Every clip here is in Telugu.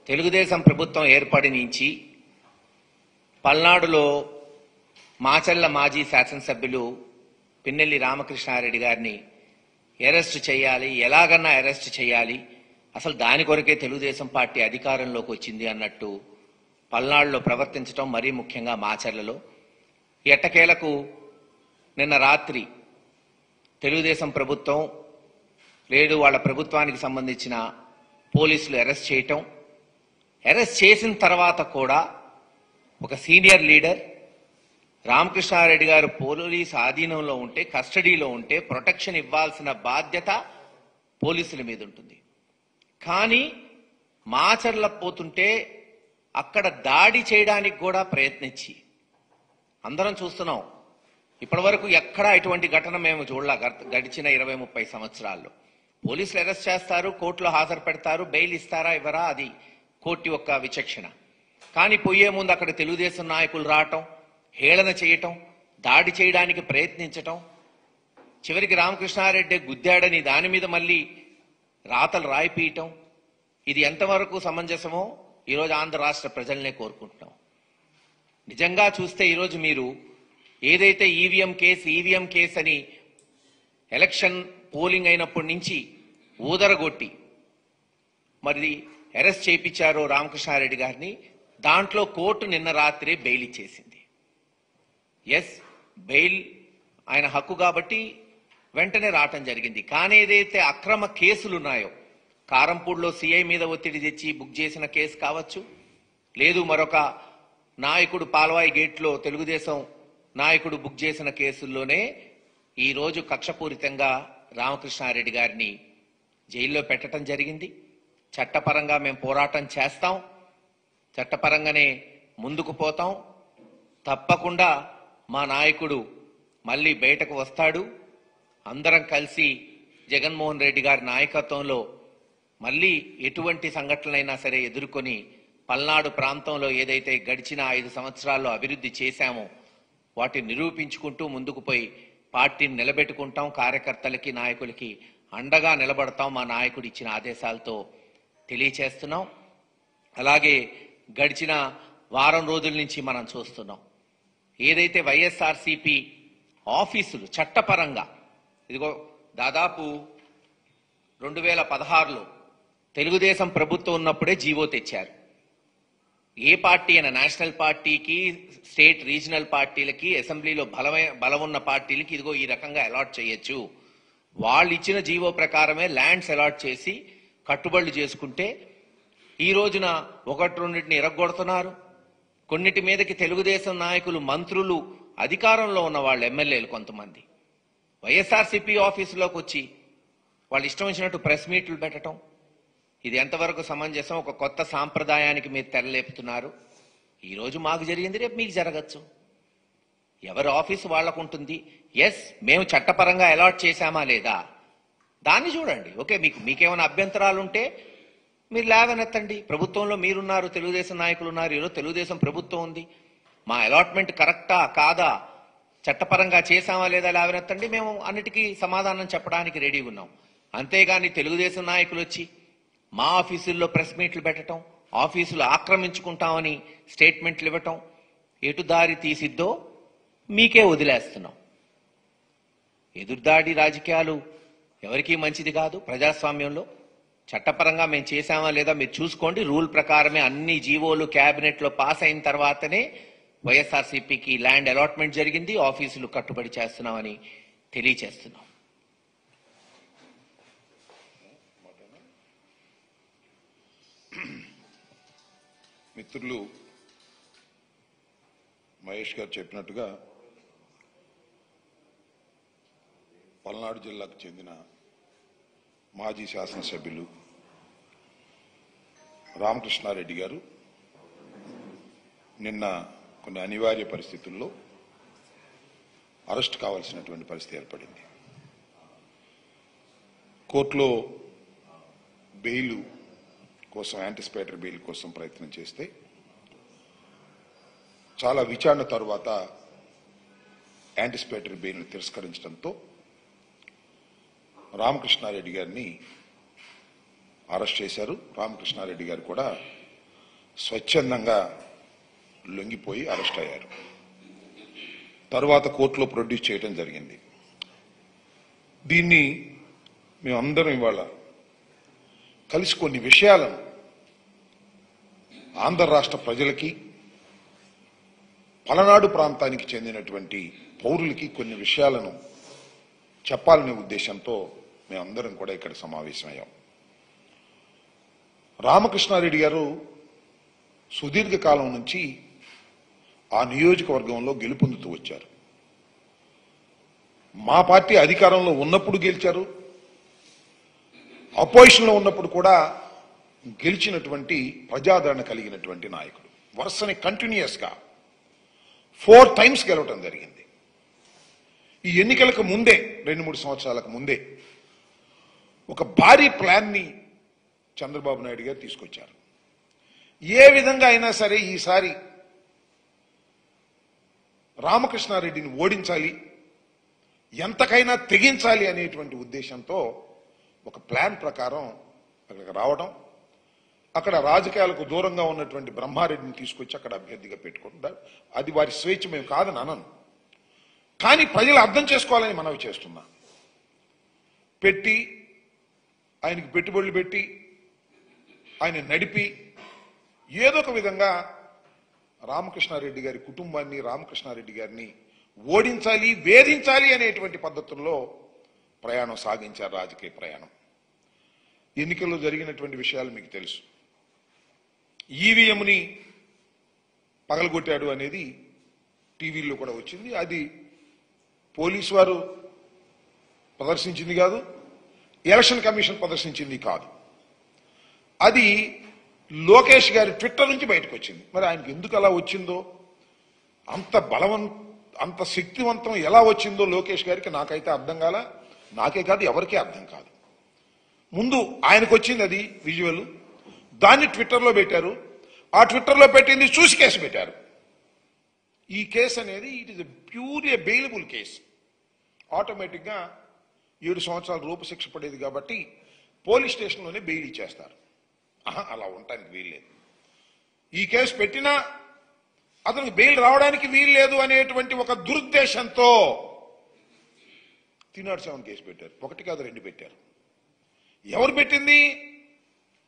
తెలుగుదేశం ప్రభుత్వం ఏర్పడి నుంచి పల్నాడులో మాచర్ల మాజీ శాసనసభ్యులు పిన్నెల్లి రామకృష్ణారెడ్డి గారిని అరెస్ట్ చేయాలి, ఎలాగన్నా అరెస్ట్ చేయాలి, అసలు దాని కొరకే తెలుగుదేశం పార్టీ అధికారంలోకి వచ్చింది అన్నట్టు పల్నాడులో ప్రవర్తించడం, మరీ ముఖ్యంగా మాచర్లలో. ఎట్టకేలకు నిన్న రాత్రి తెలుగుదేశం ప్రభుత్వం లేదు వాళ్ళ ప్రభుత్వానికి సంబంధించిన పోలీసులు అరెస్ట్ చేయటం, అరెస్ట్ చేసిన తర్వాత కూడా ఒక సీనియర్ లీడర్ రామకృష్ణారెడ్డి గారు పోలీసు ఆధీనంలో ఉంటే, కస్టడీలో ఉంటే ప్రొటెక్షన్ ఇవ్వాల్సిన బాధ్యత పోలీసుల మీద ఉంటుంది. కానీ మాచర్ల పోతుంటే అక్కడ దాడి చేయడానికి కూడా ప్రయత్నించి, అందరం చూస్తున్నాం, ఇప్పటివరకు ఎక్కడా ఇటువంటి ఘటన మేము చూడలా గడిచిన 20-30 సంవత్సరాల్లో. పోలీసులు అరెస్ట్ చేస్తారు, కోర్టులో హాజరు పెడతారు, బెయిల్ ఇస్తారా ఇవ్వరా అది కోర్టు యొక్క విచక్షణ. కానీ పోయే ముందు అక్కడ తెలుగుదేశం నాయకులు రావటం, హేళన చేయటం, దాడి చేయడానికి ప్రయత్నించటం, చివరికి రామకృష్ణారెడ్డి గుద్దాడని దాని మీద మళ్ళీ రాతలు రాయిపీయటం, ఇది ఎంతవరకు సమంజసమో ఈరోజు ఆంధ్ర రాష్ట్ర ప్రజలనే కోరుకుంటున్నాం. నిజంగా చూస్తే ఈరోజు మీరు ఏదైతే ఈవీఎం కేసు అని ఎలక్షన్ పోలింగ్ అయినప్పటి నుంచి ఊదరగొట్టి మరి అరెస్ట్ చేయించారో రామకృష్ణారెడ్డి గారిని, దాంట్లో కోర్టు నిన్న రాత్రి బెయిల్ ఇచ్చేసింది. ఎస్, బెయిల్ ఆయన హక్కు కాబట్టి వెంటనే రావటం జరిగింది. కానీ ఏదైతే అక్రమ కేసులు ఉన్నాయో, కారంపూడిలో సిఐ మీద ఒత్తిడి తెచ్చి బుక్ చేసిన కేసు కావచ్చు, లేదు మరొక నాయకుడు పాల్వాయి గేట్లో తెలుగుదేశం నాయకుడు బుక్ చేసిన కేసుల్లోనే ఈరోజు కక్షపూరితంగా రామకృష్ణారెడ్డి గారిని జైల్లో పెట్టడం జరిగింది. చట్టపరంగా మేము పోరాటం చేస్తాం, చట్టపరంగానే ముందుకు పోతాం. తప్పకుండా మా నాయకుడు మళ్ళీ బయటకు వస్తాడు. అందరం కలిసి జగన్మోహన్ రెడ్డి గారి నాయకత్వంలో మళ్ళీ ఎటువంటి సంఘటనలైనా సరే ఎదుర్కొని పల్నాడు ప్రాంతంలో ఏదైతే గడిచిన 5 సంవత్సరాల్లో అభివృద్ధి చేశామో వాటిని నిరూపించుకుంటూ ముందుకు పోయి పార్టీని నిలబెట్టుకుంటాం. కార్యకర్తలకి, నాయకులకి అండగా నిలబడతాం. మా నాయకుడు ఇచ్చిన ఆదేశాలతో తెలియచేస్తున్నాం. అలాగే గడిచిన వారం రోజుల నుంచి మనం చూస్తున్నాం, ఏదైతే వైఎస్ఆర్సీపీ ఆఫీసులు చట్టపరంగా, ఇదిగో దాదాపు 2016లో తెలుగుదేశం ప్రభుత్వం ఉన్నప్పుడే జీవో తెచ్చారు. ఏ పార్టీ అయినా, నేషనల్ పార్టీకి, స్టేట్ రీజనల్ పార్టీలకి, అసెంబ్లీలో బలం ఉన్న పార్టీలకి ఇదిగో ఈ రకంగా అలాట్ చేయొచ్చు. వాళ్ళు ఇచ్చిన జీవో ప్రకారమే ల్యాండ్స్ అలాట్ చేసి కట్టుబడులు చేసుకుంటే ఈ రోజున 1-2 ఇరగొడుతున్నారు. కొన్నిటి మీదకి తెలుగుదేశం నాయకులు, మంత్రులు, అధికారంలో ఉన్న వాళ్ళు, ఎమ్మెల్యేలు కొంతమంది వైఎస్ఆర్సీపీ ఆఫీసులోకి వచ్చి వాళ్ళు ఇష్టం వచ్చినట్టు ప్రెస్ మీట్లు పెట్టడం, ఇది ఎంతవరకు సమంజసం? ఒక కొత్త సాంప్రదాయానికి మీరు తెరలేపుతున్నారు. ఈరోజు మాకు జరిగింది రేపు మీకు జరగచ్చు. ఎవరి ఆఫీసు వాళ్లకు ఉంటుంది. ఎస్, మేము చట్టపరంగా అలాట్ చేశామా లేదా దాన్ని చూడండి. ఓకే, మీకేమైనా అభ్యంతరాలు ఉంటే మీరు లేవనెత్తండి. ప్రభుత్వంలో మీరున్నారు, తెలుగుదేశం నాయకులు ఉన్నారు, ఈరోజు తెలుగుదేశం ప్రభుత్వం ఉంది. మా అలాట్మెంట్ కరెక్టా కాదా, చట్టపరంగా చేశామా లేదా లేవనెత్తండి. మేము అన్నిటికీ సమాధానం చెప్పడానికి రెడీగా ఉన్నాం. అంతేగాని తెలుగుదేశం నాయకులు వచ్చి మా ఆఫీసుల్లో ప్రెస్ మీట్లు పెట్టడం, ఆఫీసులు ఆక్రమించుకుంటామని స్టేట్మెంట్లు ఇవ్వటం ఎటు దారి తీసిద్దో మీకే వదిలేస్తున్నాం. ఎదురుదాడి రాజకీయాలు ఎవరికీ మంచిది కాదు. ప్రజాస్వామ్యంలో చట్టపరంగా మేము చేశామా లేదా మీరు చూసుకోండి. రూల్ ప్రకారమే అన్ని జీవోలు క్యాబినెట్లో పాస్ అయిన తర్వాతనే వైఎస్ఆర్సీపీకి ల్యాండ్ అలాట్మెంట్ జరిగింది, ఆఫీసులు కట్టుబడి చేస్తున్నామని తెలియచేస్తున్నాం. మిత్రులు మహేష్ గారు చెప్పినట్టుగా పల్నాడు జిల్లాకు చెందిన మాజీ శాసనసభ్యులు రామకృష్ణారెడ్డి గారు నిన్న కొన్ని అనివార్య పరిస్థితుల్లో అరెస్ట్ కావాల్సినటువంటి పరిస్థితి ఏర్పడింది. కోర్టులో బెయిల్ కోసం, యాంటిసిపేటరీ బెయిల్ కోసం ప్రయత్నం చేస్తే చాలా విచారణ తర్వాత యాంటిసిపేటరీ బెయిల్ను తిరస్కరించడంతో రామకృష్ణారెడ్డి గారిని అరెస్ట్ చేశారు. రామకృష్ణారెడ్డి గారు కూడా స్వచ్ఛందంగా లొంగిపోయి అరెస్ట్ అయ్యారు. తర్వాత కోర్టులో ప్రొడ్యూస్ చేయడం జరిగింది. దీన్ని మేమందరం ఇవాళ కలిసి కొన్ని విషయాలను ఆంధ్ర రాష్ట్ర ప్రజలకి, పలనాడు ప్రాంతానికి చెందినటువంటి పౌరులకి కొన్ని విషయాలను చెప్పాలనే ఉద్దేశంతో మేమందరం కూడా ఇక్కడ సమావేశమయ్యాం. రామకృష్ణారెడ్డి గారు సుదీర్ఘకాలం నుంచి ఆ నియోజకవర్గంలో గెలుపొందుతూ వచ్చారు. మా పార్టీ అధికారంలో ఉన్నప్పుడు గెలిచారు, అపోజిషన్లో ఉన్నప్పుడు కూడా గెలిచినటువంటి ప్రజాదరణ కలిగినటువంటి నాయకుడు. వరుసని కంటిన్యూస్గా 4 times గెలవటం జరిగింది. ఈ ఎన్నికలకు ముందే 2-3 సంవత్సరాలకు ముందే ఒక భారీ ప్లాన్ని చంద్రబాబు నాయుడు గారు తీసుకొచ్చారు. ఏ విధంగా అయినా సరే ఈసారి రామకృష్ణారెడ్డిని ఓడించాలి, ఎంతకైనా తెగించాలి అనేటువంటి ఉద్దేశంతో ఒక ప్లాన్ ప్రకారం అక్కడికి రావడం, అక్కడ రాజకీయాలకు దూరంగా ఉన్నటువంటి బ్రహ్మారెడ్డిని తీసుకొచ్చి అక్కడ అభ్యర్థిగా పెట్టుకుంటారు. అది వారి స్వేచ్ఛ, మేము కాదని అనను. కానీ ప్రజలు అర్థం చేసుకోవాలని మనవి చేస్తున్నా. పెట్టి ఆయనకి పెట్టుబడులు పెట్టి ఆయన నడిపి ఏదో ఒక విధంగా రామకృష్ణారెడ్డి గారి కుటుంబాన్ని, రామకృష్ణారెడ్డి గారిని ఓడించాలి, వేధించాలి అనేటువంటి పద్ధతుల్లో ప్రయాణం సాగించారు, రాజకీయ ప్రయాణం. ఎన్నికల్లో జరిగినటువంటి విషయాలు మీకు తెలుసు. ఈవీఎంని పగలగొట్టాడు అనేది టీవీల్లో కూడా వచ్చింది. అది పోలీసు వారు ప్రదర్శించింది కాదు, ఎలక్షన్ కమిషన్ ప్రదర్శించింది కాదు. అది లోకేష్ గారి ట్విట్టర్ నుంచి బయటకు వచ్చింది. మరి ఆయనకు ఎందుకు అలా వచ్చిందో, అంత శక్తివంతం ఎలా వచ్చిందో లోకేష్ గారికి నాకైతే అర్థం కాల. నాకే కాదు, ఎవరికీ అర్థం కాదు. ముందు ఆయనకు వచ్చింది అది విజువల్, దాన్ని ట్విట్టర్లో పెట్టారు. ఆ ట్విట్టర్లో పెట్టింది చూసి కేసు పెట్టారు. ఈ కేసు అనేది it is pure A bailable case. ఆటోమేటిక్గా 7 సంవత్సరాల రూపశిక్ష పడేది కాబట్టి పోలీస్ స్టేషన్లోనే బెయిల్ ఇచ్చేస్తారు. అలా ఉండటానికి వీల్లేదు. ఈ కేసు పెట్టినా అతనికి బెయిల్ రావడానికి వీల్లేదు అనేటువంటి ఒక దురుద్దేశంతో 307 కేసు పెట్టారు. 1 కాదు 2 పెట్టారు. ఎవరు పెట్టింది?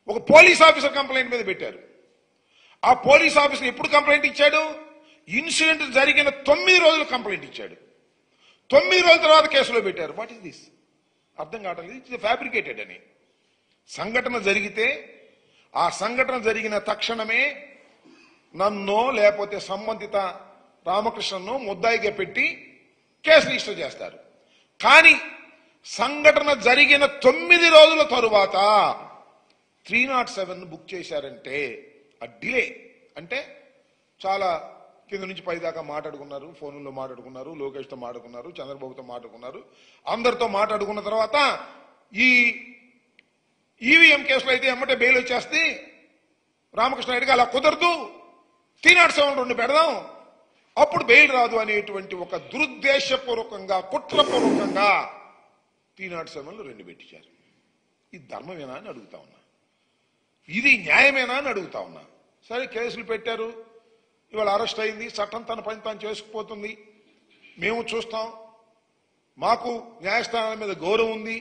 ఒక పోలీస్ ఆఫీసర్ కంప్లైంట్ మీద పెట్టారు. ఆ పోలీస్ ఆఫీసర్ ఎప్పుడు కంప్లైంట్ ఇచ్చాడు? ఇన్సిడెంట్ జరిగిన 9 రోజులు కంప్లైంట్ ఇచ్చాడు. 9 రోజుల తర్వాత కేసులో పెట్టారు. What is this? అర్థం కావట్లేదు. ఇట్స్ ఫ్యాబ్రికేటెడ్ అని. సంఘటన జరిగితే ఆ సంఘటన జరిగిన తక్షణమే నన్నో లేకపోతే సంబంధిత రామకృష్ణను ముద్దాయిగా పెట్టి కేసు రిజిస్టర్ చేస్తారు. కానీ సంఘటన జరిగిన 9 రోజుల తరువాత 307 బుక్ చేశారంటే ఆ డిలే అంటే చాలా కింద నుంచి పై దాకా మాట్లాడుకున్నారు, ఫోన్లో మాట్లాడుకున్నారు, లోకేష్తో మాట్లాడుకున్నారు, చంద్రబాబుతో మాట్లాడుకున్నారు, అందరితో మాట్లాడుకున్న తర్వాత ఈ ఈవీఎం కేసులో అయితే ఎమ్మటే బెయిల్ వచ్చేస్తే రామకృష్ణారెడ్డికి అలా కుదరదు, 307 2 పెడదాం, అప్పుడు బెయిల్ రాదు అనేటువంటి ఒక దురుద్దేశపూర్వకంగా, కుట్రపూర్వకంగా 307 2 పెట్టించారు. ఇది ధర్మమేనా అని అడుగుతా ఉన్నా, ఇది న్యాయమేనా అని అడుగుతా ఉన్నా. సరే కేసులు పెట్టారు, ఇవాళ అరెస్ట్ అయింది, చట్టం తన పని తాను చేసుకుపోతుంది, మేము చూస్తాం, మాకు న్యాయస్థానాల మీద గౌరవం ఉంది.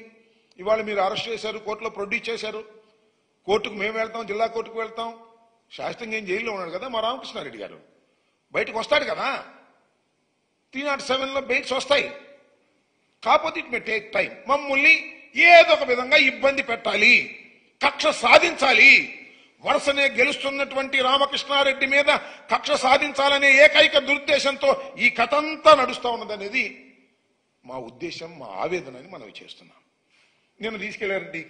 ఇవాళ మీరు అరెస్ట్ చేశారు, కోర్టులో ప్రొడ్యూస్ చేశారు, కోర్టుకు మేము వెళ్తాం, జిల్లా కోర్టుకు వెళ్తాం. శాస్త్రంగా ఏం జైల్లో ఉన్నాడు కదా మా రామకృష్ణారెడ్డి గారు, బయటకు వస్తాడు కదా, 307లో బెయిల్స్ వస్తాయి. కాకపోతే ఇట్ మే టేక్ టైం. మమ్మల్ని ఏదో ఒక విధంగా ఇబ్బంది పెట్టాలి, కక్ష సాధించాలి, వరుసనే గెలుస్తున్నటువంటి రామకృష్ణారెడ్డి మీద కక్ష సాధించాలనే ఏకైక దురుద్దేశంతో ఈ కథ అంతా నడుస్తూ ఉన్నదనేది మా ఉద్దేశం, మా ఆవేదన అని మనం చేస్తున్నాం. నేను తీసుకెళ్లారండి,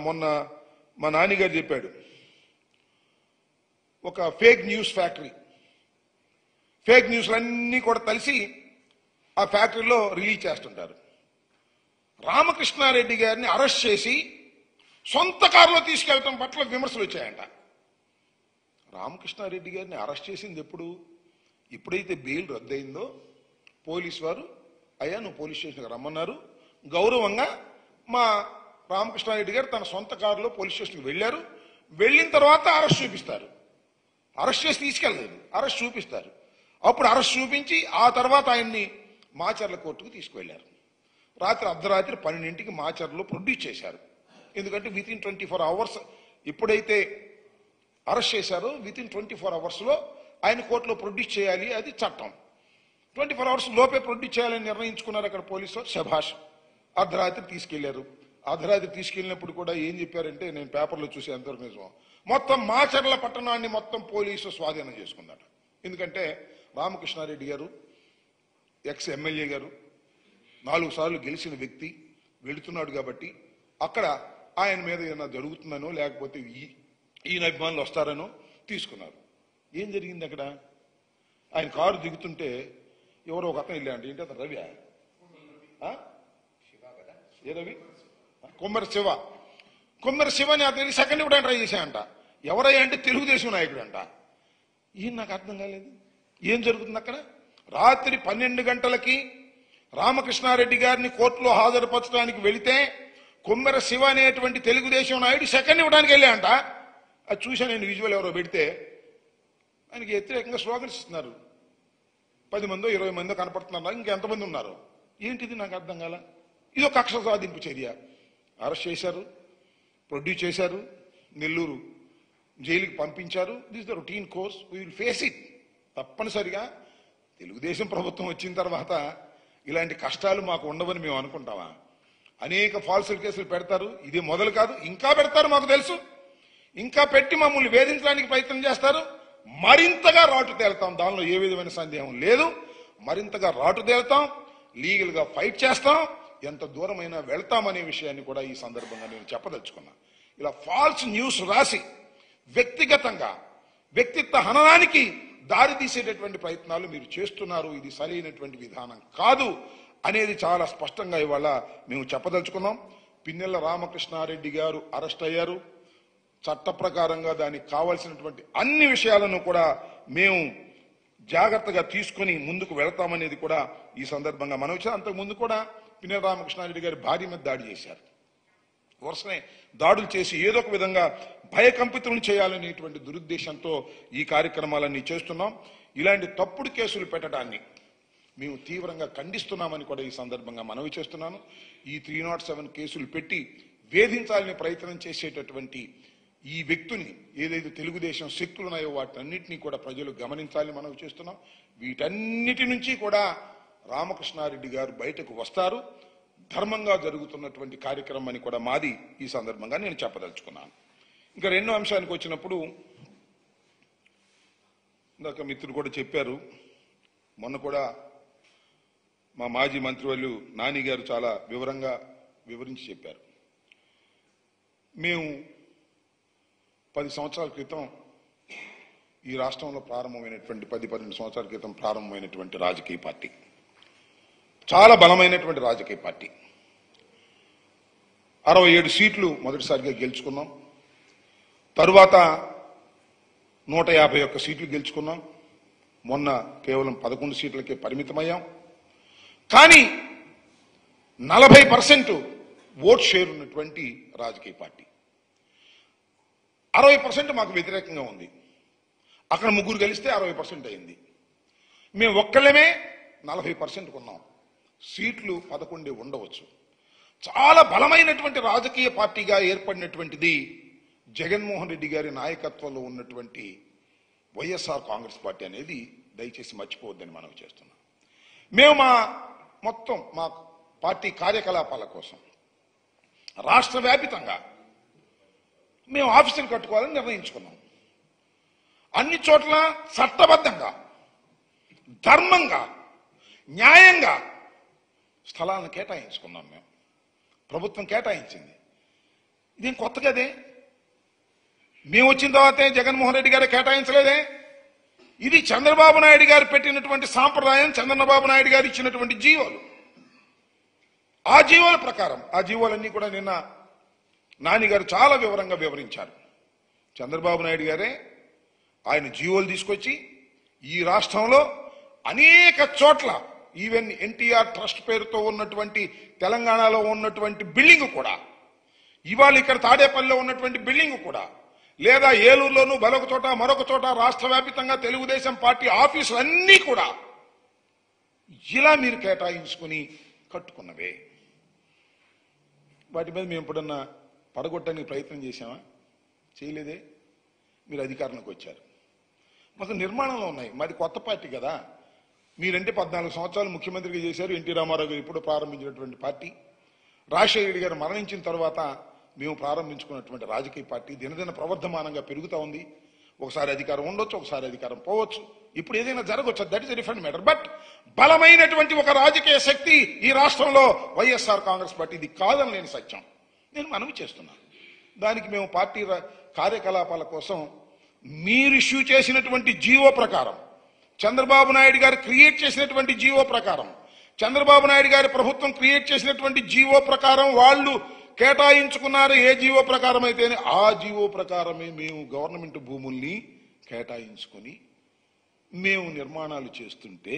మొన్న మా నాన్నగారు చెప్పాడు, ఒక ఫేక్ న్యూస్ ఫ్యాక్టరీ, ఫేక్ న్యూస్లన్నీ కూడా కలిసి ఆ ఫ్యాక్టరీలో రిలీజ్ చేస్తుంటారు. రామకృష్ణారెడ్డి గారిని అరెస్ట్ చేసి సొంత కారులో తీసుకెళ్లటం పట్ల విమర్శలు వచ్చాయంట. రామకృష్ణారెడ్డి గారిని అరెస్ట్ చేసింది ఎప్పుడైతే బెయిల్ రద్దయిందో పోలీసు వారు, అయ్యా నువ్వు పోలీస్ స్టేషన్కి రమ్మన్నారు, గౌరవంగా మా రామకృష్ణారెడ్డి గారు తన సొంత కారులో పోలీస్ స్టేషన్కి వెళ్ళారు. వెళ్ళిన తర్వాత అరెస్ట్ చూపిస్తారు. అరెస్ట్ చేసి తీసుకెళ్ళలేదు, అరెస్ట్ చూపిస్తారు. అప్పుడు అరెస్ట్ చూపించి ఆ తర్వాత ఆయన్ని మాచర్ల కోర్టుకు తీసుకువెళ్లారు. రాత్రి అర్ధరాత్రి 12ంటికి మాచర్లో ప్రొడ్యూస్ చేశారు. ఎందుకంటే విత్ ఇన్ 24 hours ఎప్పుడైతే అరెస్ట్ చేశారో విత్ ఇన్ 24 hours ఆయన కోర్టులో ప్రొడ్యూస్ చేయాలి, అది చట్టం. 24 hours లోపే ప్రొడ్యూస్ చేయాలని నిర్ణయించుకున్నారు అక్కడ పోలీసు. శభాష్. అర్ధరాత్రి తీసుకెళ్లారు. అర్ధరాత్రి తీసుకెళ్ళినప్పుడు కూడా ఏం చెప్పారంటే, నేను పేపర్లో చూసి ఎంతవరకు నిజం, మొత్తం మాచర్ల పట్టణాన్ని మొత్తం పోలీసు స్వాధీనం చేసుకున్నారు. ఎందుకంటే రామకృష్ణారెడ్డి గారు ఎక్స్ ఎమ్మెల్యే గారు 4 సార్లు గెలిచిన వ్యక్తి వెళుతున్నాడు కాబట్టి అక్కడ ఆయన మీద ఏమైనా జరుగుతుందనో లేకపోతే ఈయన అభిమానులు వస్తారనో తీసుకున్నారు. ఏం జరిగింది అక్కడ? ఆయన కారు దిగుతుంటే ఎవరో ఒక అతను వెళ్ళాడు. ఏంటి అతను? రవి. ఏ రవి? కొమ్మరి శివ. కొమ్మరి శివని అతనికి సెకండ్ ఇవ్వడానికి ట్రై చేశాయంట. ఎవరయ్యా అంటే తెలుగుదేశం నాయకుడు అంట. ఏం నాకు అర్థం కాలేదు. ఏం జరుగుతుంది అక్కడ? రాత్రి 12 గంటలకి రామకృష్ణారెడ్డి గారిని కోర్టులో హాజరుపరచడానికి వెళితే కొమ్మెర శివ అనేటువంటి తెలుగుదేశం నాయుడు సెకండ్ ఇవ్వడానికి వెళ్ళాయంట. అది చూసా నేను, విజువల్ ఎవరో పెడితే. ఆయనకి వ్యతిరేకంగా స్లోగన్స్ ఇస్తున్నారు. 10 మందో 20 మందో కనపడుతున్నారు. ఇంకెంతమంది ఉన్నారు? ఏంటిది నాకు అర్థం కాల. ఇది ఒక కక్ష సాధింపు చర్య. అరెస్ట్ చేశారు, ప్రొడ్యూస్ చేశారు, నెల్లూరు జైలుకి పంపించారు. This the routine course, we will face it. తప్పనిసరిగా తెలుగుదేశం ప్రభుత్వం వచ్చిన తర్వాత ఇలాంటి కష్టాలు మాకు ఉండవని మేము అనుకుంటామా? అనేక ఫాల్స్ కేసులు పెడతారు. ఇది మొదలు కాదు, ఇంకా పెడతారు, మాకు తెలుసు. ఇంకా పెట్టి మమ్మల్ని వేధించడానికి ప్రయత్నం చేస్తారు. మరింతగా రాటు తేలుతాం, దానిలో ఏ విధమైన సందేహం లేదు. మరింతగా రాటు తేలుతాం, లీగల్ గా ఫైట్ చేస్తాం, ఎంత దూరమైనా వెళ్తామనే విషయాన్ని కూడా ఈ సందర్భంగా నేను చెప్పదలుచుకున్నా. ఇలా ఫాల్స్ న్యూస్ రాసి వ్యక్తిగతంగా వ్యక్తిత్వ హననానికి దారి తీసేటటువంటి ప్రయత్నాలు మీరు చేస్తున్నారు. ఇది సరైనటువంటి విధానం కాదు అనేది చాలా స్పష్టంగా ఇవాళ మేము చెప్పదలుచుకున్నాం. పిన్నెల రామకృష్ణారెడ్డి గారు అరెస్ట్ అయ్యారు. చట్ట ప్రకారంగా దానికి కావాల్సినటువంటి అన్ని విషయాలను కూడా మేము జాగ్రత్తగా తీసుకుని ముందుకు వెళతామనేది కూడా ఈ సందర్భంగా మనం వచ్చాం. అంతకుముందు కూడా పిన్నెల రామకృష్ణారెడ్డి గారి భార్య మీద దాడి చేశారు. వరుసనే దాడులు చేసి ఏదో ఒక విధంగా భయకంపితులను చేయాలనేటువంటి దురుద్దేశంతో ఈ కార్యక్రమాలన్నీ చేస్తున్నాం. ఇలాంటి తప్పుడు కేసులు పెట్టడాన్ని మేము తీవ్రంగా ఖండిస్తున్నామని కూడా ఈ సందర్భంగా మనవి చేస్తున్నాను. ఈ 307 కేసులు పెట్టి వేధించాలని ప్రయత్నం చేసేటటువంటి ఈ వ్యక్తుల్ని, ఏదైతే తెలుగుదేశం శక్తులు ఉన్నాయో వాటన్నిటినీ కూడా ప్రజలు గమనించాలని మనవి చేస్తున్నాం. వీటన్నిటి నుంచి కూడా రామకృష్ణారెడ్డి గారు బయటకు వస్తారు. ధర్మంగా జరుగుతున్నటువంటి కార్యక్రమం అని కూడా మాది ఈ సందర్భంగా నేను చెప్పదలుచుకున్నాను. ఇంకా రెండో అంశానికి వచ్చినప్పుడు, ఇందాక మిత్రులు కూడా చెప్పారు, మొన్న కూడా మా మాజీ మంత్రివర్యులు నాని గారు చాలా వివరించి చెప్పారు. మేము 10 సంవత్సరాల క్రితం ఈ రాష్ట్రంలో ప్రారంభమైనటువంటి 10-12 సంవత్సరాల క్రితం ప్రారంభమైనటువంటి రాజకీయ పార్టీ, చాలా బలమైనటువంటి రాజకీయ పార్టీ. 67 సీట్లు మొదటిసారిగా గెలుచుకున్నాం. తరువాత 151 సీట్లు గెలుచుకున్నాం. మొన్న కేవలం 11 సీట్లకే పరిమితమయ్యాం. కానీ 40% ఓట్ షేర్ ఉన్నటువంటి రాజకీయ పార్టీ. 60% మాకు వ్యతిరేకంగా ఉంది. అక్కడ 3 గెలిస్తే 60% అయింది. మేము ఒక్కళ్ళమే 40% కొన్నాం. సీట్లు 11 ఉండవచ్చు. చాలా బలమైనటువంటి రాజకీయ పార్టీగా ఏర్పడినటువంటిది జగన్మోహన్ రెడ్డి గారి నాయకత్వంలో ఉన్నటువంటి వైఎస్ఆర్ కాంగ్రెస్ పార్టీ అనేది దయచేసి మర్చిపోవద్దని మనం చేస్తున్నాం. మేము మా పార్టీ కార్యకలాపాల కోసం రాష్ట్ర వ్యాపితంగా మేము ఆఫీసులు కట్టుకోవాలని నిర్ణయించుకున్నాం. అన్ని చోట్ల చట్టబద్ధంగా, ధర్మంగా, న్యాయంగా స్థలాలను కేటాయించుకున్నాం. మేము ప్రభుత్వం కేటాయించింది. ఇదేం కొత్త కదే. మేము వచ్చిన తర్వాతే జగన్మోహన్ రెడ్డి గారు కేటాయించలేదే. ఇది చంద్రబాబు నాయుడు గారు పెట్టినటువంటి సాంప్రదాయం, చంద్రబాబు నాయుడు గారు ఇచ్చినటువంటి జీవోలు. ఆ జీవోల ప్రకారం, ఆ జీవోలన్నీ కూడా నిన్న నాని గారు చాలా వివరంగా వివరించారు. చంద్రబాబు నాయుడు గారే ఆయన జీవోలు తీసుకొచ్చి ఈ రాష్ట్రంలో అనేక చోట్ల, ఈవెన్ ఎన్టీఆర్ ట్రస్ట్ పేరుతో ఉన్నటువంటి తెలంగాణలో ఉన్నటువంటి బిల్డింగ్ కూడా, ఇవాళ ఇక్కడ తాడేపల్లిలో ఉన్నటువంటి బిల్డింగ్ కూడా, లేదా ఏలూరులోనూ మరొక చోట రాష్ట్ర వ్యాప్తంగా తెలుగుదేశం పార్టీ ఆఫీసులన్నీ కూడా ఇలా మీరు కేటాయించుకుని కట్టుకున్నవే. వాటి మీద మేము ఎప్పుడన్నా పడగొట్టడానికి ప్రయత్నం చేశామా? చేయలేదే. మీరు అధికారంలోకి వచ్చారు, మొత్తం నిర్మాణంలో ఉన్నాయి. మాది కొత్త పార్టీ కదా. మీరంటే 14 సంవత్సరాలు ముఖ్యమంత్రిగా చేశారు. ఎన్టీ రామారావు గారు ఇప్పుడు ప్రారంభించినటువంటి పార్టీ, రాజశేఖర రెడ్డి గారు మరణించిన తర్వాత మేము ప్రారంభించుకున్నటువంటి రాజకీయ పార్టీ దినదిన ప్రవర్ధమానంగా పెరుగుతూ ఉంది. ఒకసారి అధికారం ఉండొచ్చు, ఒకసారి అధికారం పోవచ్చు, ఇప్పుడు ఏదైనా జరగవచ్చు. That is a different matter. But బలమైనటువంటి ఒక రాజకీయ శక్తి ఈ రాష్ట్రంలో వైఎస్ఆర్ కాంగ్రెస్ పార్టీ. ఇది కాదని నేను సత్యం, నేను మనవి చేస్తున్నాను. దానికి మేము పార్టీ కార్యకలాపాల కోసం మీరు ఇష్యూ చేసినటువంటి జీవో ప్రకారం, చంద్రబాబు నాయుడు గారు క్రియేట్ చేసినటువంటి జీవో ప్రకారం, చంద్రబాబు నాయుడు గారి ప్రభుత్వం క్రియేట్ చేసినటువంటి జీవో ప్రకారం వాళ్ళు కేటాయించుకున్నారు. ఏ జీవో ప్రకారం అయితేనే ఆ జీవో ప్రకారమే మేము గవర్నమెంట్ భూముల్ని కేటాయించుకొని మేము నిర్మాణాలు చేస్తుంటే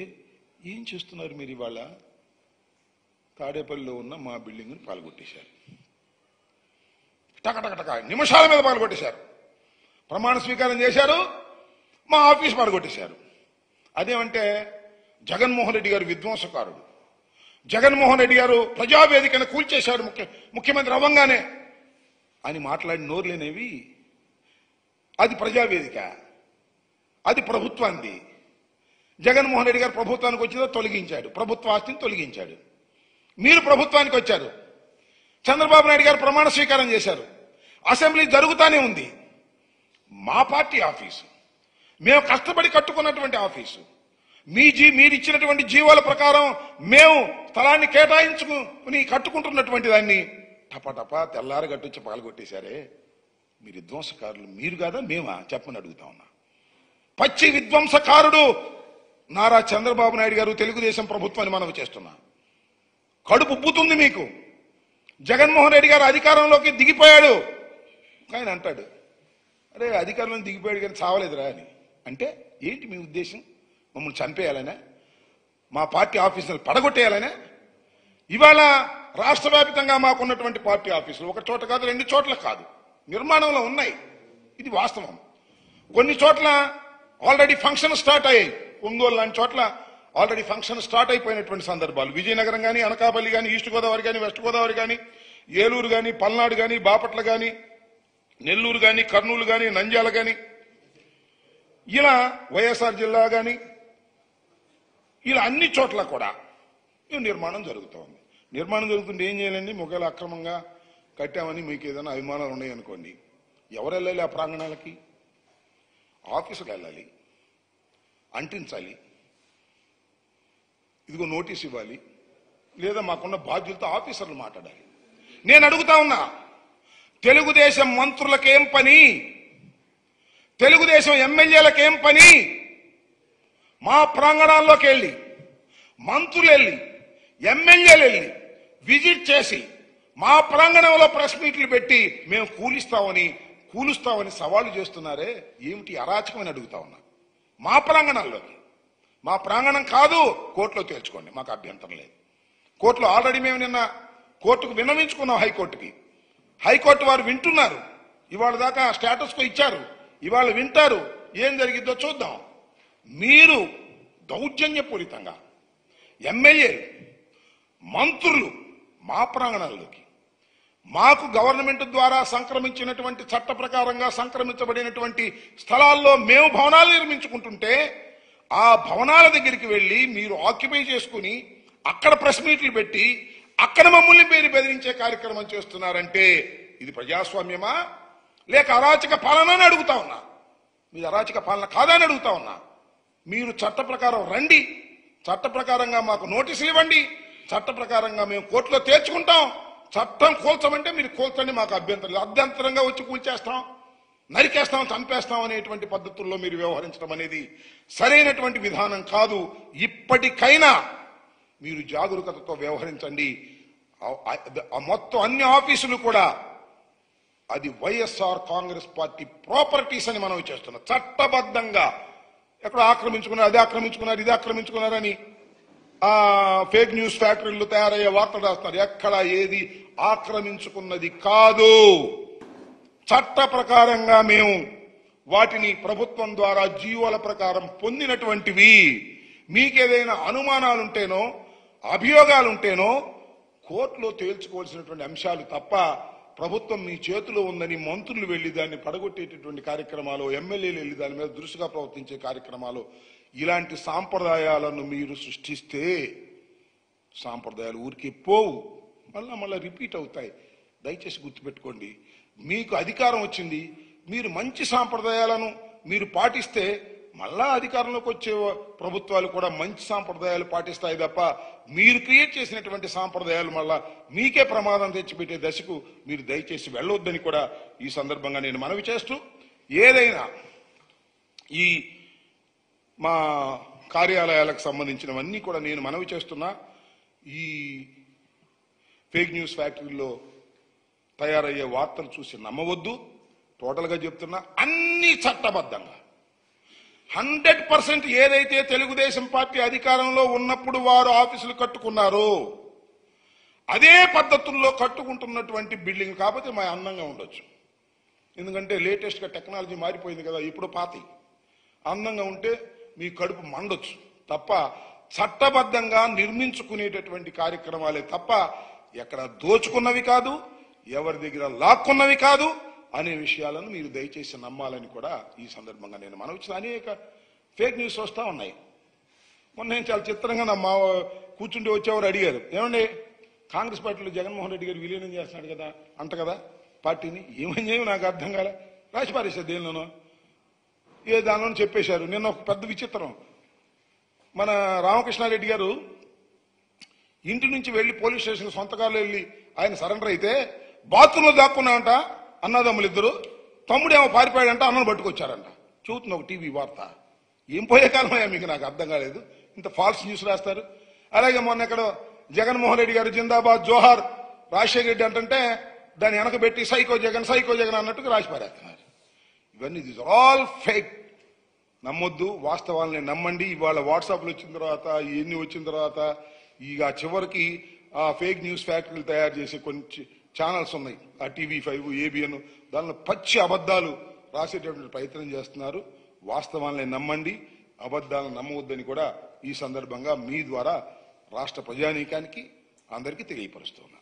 ఏం చేస్తున్నారు మీరు? ఇవాళ తాడేపల్లిలో ఉన్న మా బిల్డింగ్ని పాల్గొట్టేశారు. టకటకటక నిమిషాల మీద పాల్గొట్టేశారు. ప్రమాణ స్వీకారం చేశారు, మా ఆఫీస్ పాల్గొట్టేశారు. అదేమంటే జగన్మోహన్ రెడ్డి గారు విధ్వంసకారుడు, జగన్మోహన్ రెడ్డి గారు ప్రజావేదికను కూల్చేశాడు ముఖ్యమంత్రి అవ్వంగానే అని మాట్లాడి నోరులేనేవి. అది ప్రజావేదిక, అది ప్రభుత్వాన్ని. జగన్మోహన్ రెడ్డి గారు ప్రభుత్వానికి వచ్చిందో తొలగించాడు, ప్రభుత్వ ఆస్తిని తొలగించాడు. మీరు ప్రభుత్వానికి వచ్చారు, చంద్రబాబు నాయుడు గారు ప్రమాణ స్వీకారం చేశారు, అసెంబ్లీ జరుగుతూనే ఉంది. మా పార్టీ ఆఫీసు, మేము కష్టపడి కట్టుకున్నటువంటి ఆఫీసు, మీరు ఇచ్చినటువంటి జీవోల ప్రకారం మేము స్థలాన్ని కేటాయించుకుని కట్టుకుంటున్నటువంటి దాన్ని టపటపా తెల్లారి గట్టొచ్చి పాల్గొట్టేశారే. మీరు విధ్వంసకారులు. మీరు కాదా మేమా చెప్పని అడుగుతా ఉన్నా. పచ్చి విధ్వంసకారుడు నారా చంద్రబాబు నాయుడు గారు, తెలుగుదేశం ప్రభుత్వాన్ని మనవి చేస్తున్నా. కడుపు ఉబ్బుతుంది మీకు. జగన్మోహన్ రెడ్డి గారు అధికారంలోకి దిగిపోయాడు, ఆయన అంటాడు అరే అధికారంలో దిగిపోయాడు కానీ చావలేదురా అని. అంటే ఏంటి మీ ఉద్దేశం? మమ్మల్ని చంపేయాలనే, మా పార్టీ ఆఫీసులు పడగొట్టేయాలనే? ఇవాళ రాష్ట్ర వ్యాప్తంగా మాకున్నటువంటి పార్టీ ఆఫీసులు ఒక చోట కాదు, 2 చోట్ల కాదు, నిర్మాణంలో ఉన్నాయి. ఇది వాస్తవం. కొన్ని చోట్ల ఆల్రెడీ ఫంక్షన్ స్టార్ట్ అయ్యాయి. ఒంగోలు లాంటి చోట్ల ఆల్రెడీ ఫంక్షన్ స్టార్ట్ అయిపోయినటువంటి సందర్భాలు. విజయనగరం కానీ, అనకాపల్లి కానీ, ఈస్ట్ గోదావరి కానీ, వెస్ట్ గోదావరి కానీ, ఏలూరు కానీ, పల్నాడు కానీ, బాపట్ల కానీ, నెల్లూరు కానీ, కర్నూలు కానీ, నంద్యాల కానీ, ఇలా వైఎస్ఆర్ జిల్లా కానీ, ఇలా అన్ని చోట్ల కూడా నిర్మాణం జరుగుతోంది. నిర్మాణం జరుగుతుంటే ఏం చేయాలండి? ఒకవేళ అక్రమంగా కట్టామని మీకు ఏదైనా అభిమానాలు ఉన్నాయనుకోండి, ఎవరు వెళ్ళాలి ఆ ప్రాంగణాలకి? ఆఫీసుకు వెళ్ళాలి, అంటించాలి, ఇదిగో నోటీస్ ఇవ్వాలి, లేదా మాకున్న బాధ్యులతో ఆఫీసర్లు మాట్లాడాలి. నేను అడుగుతా ఉన్నా, తెలుగుదేశం మంత్రులకేం పని? తెలుగుదేశం ఎమ్మెల్యేలకేం పని? మా ప్రాంగణాల్లోకి వెళ్ళి, మంత్రులు వెళ్ళి, ఎమ్మెల్యేలు వెళ్ళి విజిట్ చేసి మా ప్రాంగణంలో ప్రెస్ మీట్లు పెట్టి మేము కూలుస్తామని సవాళ్లు చేస్తున్నారే, ఏమిటి అరాచకమని అడుగుతా ఉన్నా. మా ప్రాంగణాల్లోకి, మా ప్రాంగణం కాదు, కోర్టులో తేల్చుకోండి, మాకు అభ్యంతరం లేదు. కోర్టులో ఆల్రెడీ మేము నిన్న కోర్టుకు విన్నవించుకున్నాం, హైకోర్టు వారు వింటున్నారు. ఇవాళ దాకా స్టేటస్ కో ఇచ్చారు, ఇవాళ వింటారు. ఏం జరిగిద్దో చూద్దాం. మీరు దౌర్జన్యపూరితంగా ఎమ్మెల్యేలు, మంత్రులు మా ప్రాంగణాల్లోకి, మాకు గవర్నమెంట్ ద్వారా సంక్రమించినటువంటి చట్ట ప్రకారంగా సంక్రమించబడినటువంటి స్థలాల్లో మేము భవనాలు నిర్మించుకుంటుంటే ఆ భవనాల దగ్గరికి వెళ్ళి మీరు ఆక్యుపై చేసుకుని అక్కడ ప్రెస్ మీట్లు పెట్టి అక్కడ మమ్మల్ని బెదిరించే కార్యక్రమం చేస్తున్నారంటే ఇది ప్రజాస్వామ్యమా లేక అరాచక పాలన అని అడుగుతా ఉన్నా. మీరు అరాచక పాలన కాదా అని అడుగుతా ఉన్నా. మీరు చట్ట ప్రకారం రండి, చట్ట ప్రకారంగా మాకు నోటీసులు ఇవ్వండి, చట్ట ప్రకారంగా మేము కోర్టులో తేల్చుకుంటాం. చట్టం కూల్చమంటే మీరు కూల్చండి, మాకు అభ్యంతరం లేదు. అభ్యంతరంగా వచ్చి కూల్చేస్తాం, నరికేస్తాం, చంపేస్తాం అనేటువంటి పద్ధతుల్లో మీరు వ్యవహరించడం అనేది సరైనటువంటి విధానం కాదు. ఇప్పటికైనా మీరు జాగరూకతతో వ్యవహరించండి. మొత్తం అన్ని ఆఫీసులు కూడా అది వైఎస్ఆర్ కాంగ్రెస్ పార్టీ ప్రాపర్టీస్ అని మనం చేస్తున్నాం. చట్టబద్ధంగా ఎక్కడ ఆక్రమించుకున్నారు, అది ఆక్రమించుకున్నారు, ఇది ఆక్రమించుకున్నారని ఫేక్ న్యూస్ ఫ్యాక్టరీలు తయారయ్యే వార్తలు రాస్తున్నారు. ఎక్కడ ఏది ఆక్రమించుకున్నది కాదు. చట్ట ప్రకారంగా మేము వాటిని ప్రభుత్వం ద్వారా జీవోల ప్రకారం పొందినటువంటివి. మీకేదైనా అనుమానాలుంటేనో అభియోగాలుంటేనో కోర్టులో తేల్చుకోవాల్సినటువంటి అంశాలు తప్ప ప్రభుత్వం మీ చేతిలో ఉందని మంత్రులు వెళ్లి దాన్ని పడగొట్టేటటువంటి కార్యక్రమాలు, ఎమ్మెల్యేలు వెళ్లి దాని మీద దృష్టిగా ప్రవర్తించే కార్యక్రమాలు, ఇలాంటి సాంప్రదాయాలను మీరు సృష్టిస్తే సాంప్రదాయాలు ఊరికే పోవు, మళ్ళా రిపీట్ అవుతాయి. దయచేసి గుర్తుపెట్టుకోండి, మీకు అధికారం వచ్చింది, మీరు మంచి సాంప్రదాయాలను మీరు పాటిస్తే మళ్ళా అధికారంలోకి వచ్చే ప్రభుత్వాలు కూడా మంచి సాంప్రదాయాలు పాటిస్తాయి తప్ప మీరు క్రియేట్ చేసినటువంటి సాంప్రదాయాలు మళ్ళా మీకే ప్రమాదం తెచ్చిపెట్టే దశకు మీరు దయచేసి వెళ్ళొద్దని కూడా ఈ సందర్భంగా నేను మనవి చేస్తూ, ఏదైనా ఈ మా కార్యాలయాలకు సంబంధించినవన్నీ కూడా నేను మనవి చేస్తున్నా, ఈ ఫేక్ న్యూస్ ఫ్యాక్టరీలో తయారయ్యే వార్తలు చూసి నమ్మవద్దు. టోటల్గా చెప్తున్నా, అన్ని చట్టబద్ధంగా 100% ఏదైతే తెలుగుదేశం పార్టీ అధికారంలో ఉన్నప్పుడు వారు ఆఫీసులు కట్టుకున్నారో అదే పద్ధతుల్లో కట్టుకుంటున్నటువంటి బిల్డింగ్. కాకపోతే మా అందంగా ఉండొచ్చు, ఎందుకంటే లేటెస్ట్గా టెక్నాలజీ మారిపోయింది కదా, ఇప్పుడు పాతి అందంగా ఉంటే మీ కడుపు మండొచ్చు తప్ప చట్టబద్ధంగా నిర్మించుకునేటటువంటి కార్యక్రమాలే తప్ప ఎక్కడ దోచుకున్నవి కాదు, ఎవరి దగ్గర లాక్కున్నవి కాదు అనే విషయాలను మీరు దయచేసి నమ్మాలని కూడా ఈ సందర్భంగా నేను మనవి. అనేక ఫేక్ న్యూస్ వస్తూ ఉన్నాయి. మొన్న నేను చాలా చిత్రంగా నా మా కూర్చుంటే వచ్చేవారు అడిగారు, ఏమండి కాంగ్రెస్ పార్టీలో జగన్మోహన్ రెడ్డి గారు విలీనం చేస్తున్నాడు కదా అంట కదా పార్టీని, ఏమని చేయవు నాకు అర్థం కాలే, రాసి పారేశారు దేనిలోనో, ఏ దానిలోనూ చెప్పేశారు. నిన్న ఒక పెద్ద విచిత్రం, మన రామకృష్ణారెడ్డి గారు ఇంటి నుంచి వెళ్లి పోలీస్ స్టేషన్ సొంతకాలు వెళ్ళి ఆయన సరెండర్ అయితే బాత్రూంలో దాక్కున్నామంట అన్నదమ్ములు ఇద్దరు, తమ్ముడేమో పారిపోయాడంట, అన్నను పట్టుకొచ్చారంట. చూస్తుంది ఒక టీవీ వార్త. ఏం పోయే కాలమయ్యా మీకు, నాకు అర్థం కాలేదు, ఇంత ఫాల్స్ న్యూస్ రాస్తారు. అలాగే మొన్న ఎక్కడ జగన్మోహన్ రెడ్డి గారు జిందాబాద్ జోహార్ రాజశేఖర రెడ్డి అంటే దాన్ని వెనకబెట్టి సైకో జగన్ అన్నట్టుగా రాసి పారేస్తున్నారు. ఇవన్నీ దిస్ ఆర్ ఆల్ ఫేక్. నమ్మొద్దు, వాస్తవాలని నమ్మండి. ఇవాళ వాట్సాప్లు వచ్చిన తర్వాత, ఇవన్నీ వచ్చిన తర్వాత ఇక చివరికి ఆ ఫేక్ న్యూస్ ఫ్యాక్టరీలు తయారు చేసే కొన్ని ఛానల్స్ ఉన్నాయి, ఆ TV5, ABN, దానిలో పచ్చి అబద్ధాలు రాసేటటువంటి ప్రయత్నం చేస్తున్నారు. వాస్తవాలని నమ్మండి, అబద్ధాలను నమ్మవద్దని కూడా ఈ సందర్భంగా మీ ద్వారా రాష్ట్ర ప్రజానీకానికి అందరికీ తెలియపరుస్తున్నాను.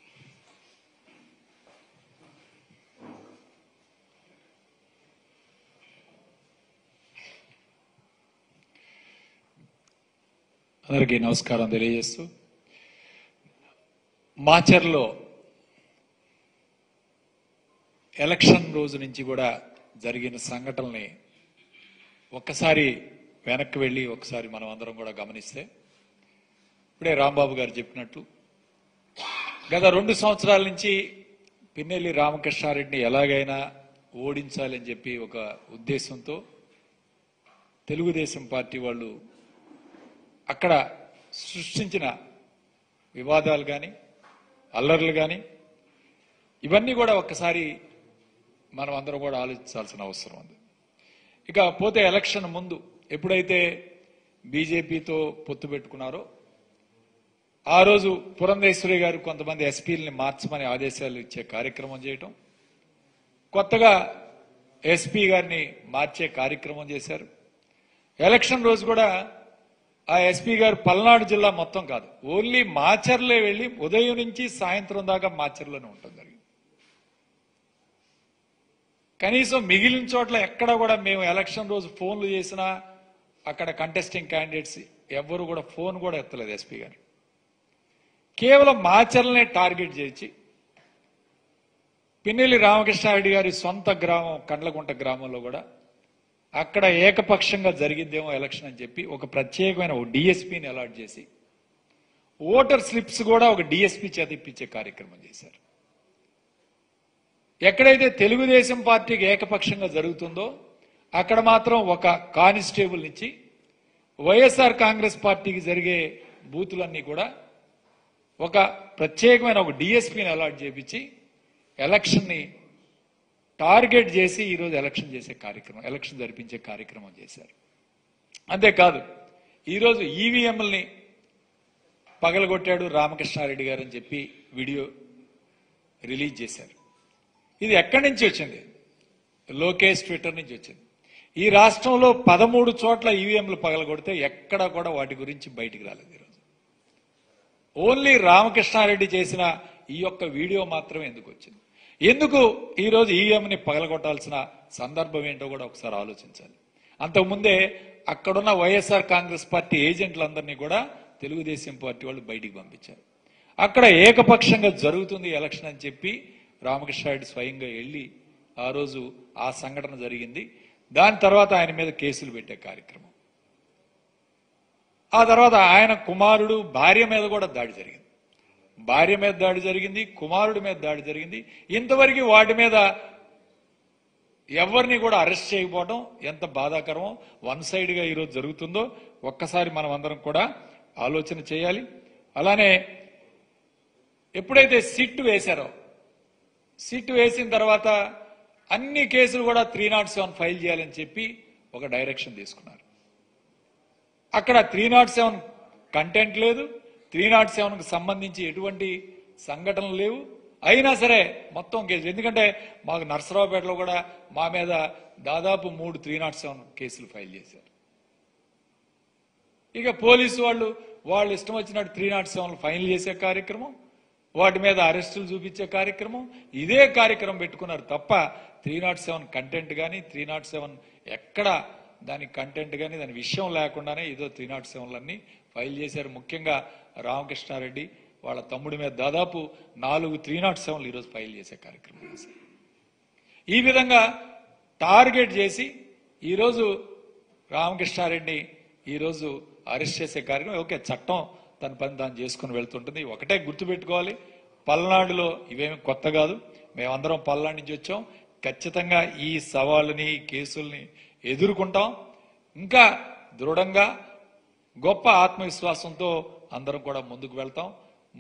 అందరికీ నమస్కారం తెలియజేస్తూ, మాచర్లో ఎలక్షన్ రోజు నుంచి కూడా జరిగిన సంఘటనల్ని ఒక్కసారి వెనక్కి వెళ్ళి ఒకసారి మనం అందరం కూడా గమనిస్తే, ఇప్పుడే రాంబాబు గారు చెప్పినట్టు గత 2 సంవత్సరాల నుంచి పిన్నెల్లి రామకృష్ణారెడ్డిని ఎలాగైనా ఓడించాలని చెప్పి ఒక ఉద్దేశంతో తెలుగుదేశం పార్టీ వాళ్ళు అక్కడ సృష్టించిన వివాదాలు కానీ అల్లర్లు కానీ ఇవన్నీ కూడా ఒక్కసారి మనం అందరం కూడా ఆలోచించాల్సిన అవసరం ఉంది. ఇక పోతే ఎలక్షన్ ముందు ఎప్పుడైతే బీజేపీతో పొత్తు పెట్టుకున్నారో ఆ రోజు పురంధేశ్వరి గారు కొంతమంది ఎస్పీలని మార్చమని ఆదేశాలు ఇచ్చే కార్యక్రమం చేయటం, కొత్తగా ఎస్పీ గారిని మార్చే కార్యక్రమం చేశారు. ఎలక్షన్ రోజు కూడా ఆ ఎస్పీ గారు పల్నాడు జిల్లా మొత్తం కాదు, ఓన్లీ మాచర్లే వెళ్లి ఉదయం నుంచి సాయంత్రం దాకా మాచర్లోనే ఉంటుంది జరిగింది. కనీసం మిగిలిన చోట్ల ఎక్కడ కూడా మేము ఎలక్షన్ రోజు ఫోన్లు చేసినా అక్కడ కంటెస్టింగ్ క్యాండిడేట్స్ ఎవ్వరు కూడా ఫోన్ కూడా ఎత్తలేదు ఎస్పీ గారు. కేవలం మాచర్లనే టార్గెట్ చేసి పిన్నెల్లి రామకృష్ణారెడ్డి గారి సొంత గ్రామం కండ్లగుంట గ్రామంలో కూడా అక్కడ ఏకపక్షంగా జరిగిద్దేమో ఎలక్షన్ అని చెప్పి ఒక ప్రత్యేకమైన ఒక డిఎస్పీని అలాట్ చేసి ఓటర్ స్లిప్స్ కూడా ఒక డిఎస్పీ చేత ఇప్పించే కార్యక్రమం చేశారు. ఎక్కడైతే తెలుగుదేశం పార్టీకి ఏకపక్షంగా జరుగుతుందో అక్కడ మాత్రం ఒక కానిస్టేబుల్ నుంచి వైఎస్ఆర్ కాంగ్రెస్ పార్టీకి జరిగే బూతులన్నీ కూడా ఒక ప్రత్యేకమైన ఒక డిఎస్పీని అలాట్ చేపించి ఎలక్షన్ని టార్గెట్ చేసి ఈరోజు ఎలక్షన్ జరిపించే కార్యక్రమం చేశారు. అంతేకాదు ఈరోజు ఈవీఎంలని పగలగొట్టాడు రామకృష్ణారెడ్డి గారు అని చెప్పి వీడియో రిలీజ్ చేశారు. ఇది ఎక్కడి నుంచి వచ్చింది? లోకేష్ ట్విట్టర్ నుంచి వచ్చింది. ఈ రాష్ట్రంలో 13 చోట్ల ఈవీఎంలు పగలగొడితే ఎక్కడా కూడా వాటి గురించి బయటికి రాలేదు. ఈరోజు ఓన్లీ రామకృష్ణారెడ్డి చేసిన ఈ యొక్క వీడియో మాత్రమే ఎందుకు వచ్చింది? ఎందుకు ఈరోజు ఈవీఎంని పగలగొట్టాల్సిన సందర్భం ఏంటో కూడా ఒకసారి ఆలోచించాలి. అంతకుముందే అక్కడున్న వైఎస్ఆర్ కాంగ్రెస్ పార్టీ ఏజెంట్లందరినీ కూడా తెలుగుదేశం పార్టీ వాళ్ళు బయటికి పంపించారు. అక్కడ ఏకపక్షంగా జరుగుతుంది ఎలక్షన్ అని చెప్పి రామకృష్ణారెడ్డి స్వయంగా వెళ్ళి ఆ రోజు ఆ సంఘటన జరిగింది. దాని తర్వాత ఆయన మీద కేసులు పెట్టే కార్యక్రమం, ఆ తర్వాత ఆయన కుమారుడు భార్య మీద కూడా దాడి జరిగింది. భార్య మీద దాడి జరిగింది, కుమారుడి మీద దాడి జరిగింది. ఇంతవరకు వాటి మీద ఎవరిని కూడా అరెస్ట్ చేయకపోవడం ఎంత బాధాకరమో, వన్ సైడ్ గా ఈరోజు జరుగుతుందో ఒక్కసారి మనం అందరం కూడా ఆలోచన చేయాలి. అలానే ఎప్పుడైతే సిట్ వేశారో, సిట్ వేసిన తర్వాత అన్ని కేసులు కూడా 307 ఫైల్ చేయాలని చెప్పి ఒక డైరెక్షన్ తీసుకున్నారు. అక్కడ 307 కంటెంట్ లేదు, 307కు సంబంధించి ఎటువంటి సంఘటనలు లేవు. అయినా సరే మొత్తం కేసులు, ఎందుకంటే మాకు నర్సరావుపేటలో కూడా మా మీద దాదాపు 3 307 కేసులు ఫైల్ చేశారు. ఇక పోలీసు వాళ్ళు ఇష్టం వచ్చినట్టు 307 ఫైల్ చేసే కార్యక్రమం, వాటి మీద అరెస్టులు చూపించే కార్యక్రమం, ఇదే కార్యక్రమం పెట్టుకున్నారు తప్ప 307 కంటెంట్ కానీ 307 ఎక్కడ దాని కంటెంట్ కానీ దాని విషయం లేకుండానే ఏదో 307లన్నీ ఫైల్ చేశారు. ముఖ్యంగా రామకృష్ణారెడ్డి వాళ్ళ తమ్ముడి మీద దాదాపు 4 307 ఈరోజు ఫైల్ చేసే కార్యక్రమం చేశారు. ఈ విధంగా టార్గెట్ చేసి ఈరోజు రామకృష్ణారెడ్డిని ఈరోజు అరెస్ట్ చేసే కార్యక్రమం. ఓకే, చట్టం తన పని తాను చేసుకుని వెళ్తుంటుంది. ఒకటే గుర్తుపెట్టుకోవాలి, పల్నాడులో ఇవేమి కొత్త కాదు. మేమందరం పల్నాడు నుంచి వచ్చాం. ఖచ్చితంగా ఈ సవాళ్ళని, కేసుల్ని ఎదుర్కొంటాం. ఇంకా దృఢంగా గొప్ప ఆత్మవిశ్వాసంతో అందరం కూడా ముందుకు వెళ్తాం.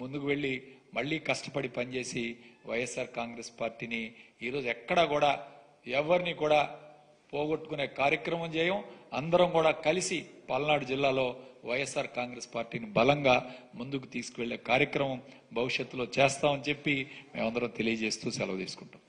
ముందుకు వెళ్ళి మళ్ళీ కష్టపడి పనిచేసి వైఎస్ఆర్ కాంగ్రెస్ పార్టీని ఈరోజు ఎక్కడా కూడా ఎవరిని కూడా పోగొట్టుకునే కార్యక్రమం చేయం. అందరం కూడా కలిసి పల్నాడు జిల్లాలో వైఎస్ఆర్ కాంగ్రెస్ పార్టీని బలంగా ముందుకు తీసుకువెళ్లే కార్యక్రమం భవిష్యత్తులో చేస్తామని చెప్పి మేమందరం తెలియజేస్తూ సెలవు తీసుకుంటాం.